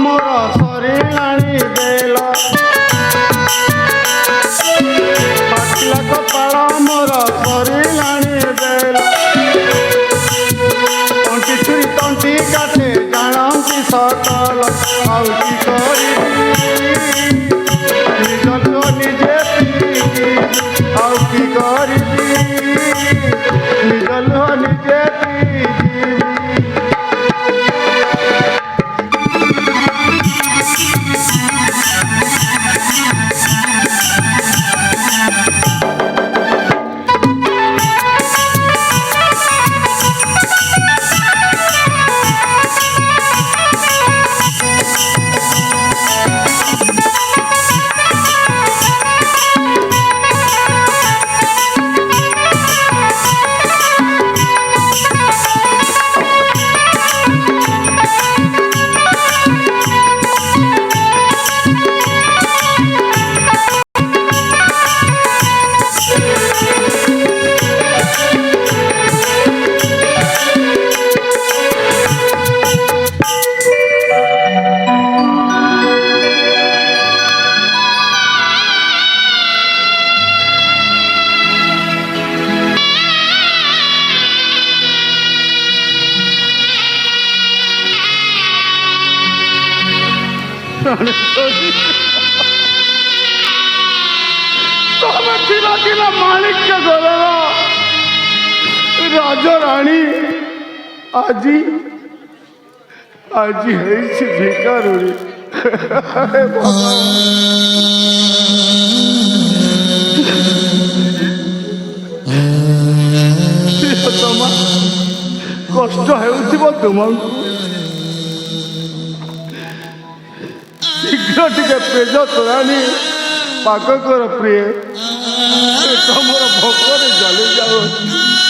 मोर सरिलाणी bell फाटिला कपाल मोर सरिलाणी bell तंटी छुरी तंटी काटे जानती सकल आउ कि करिबी निज लुह निजे पीबी आउ कि करिबी निज लुह निजे पीबी माणिक्य राजा रानी आज आज भिकारुणी कष्ट हो तुमको शीघ्र टे पेज तोराणी पाक कर प्रिय तुम भोकर जली जाओ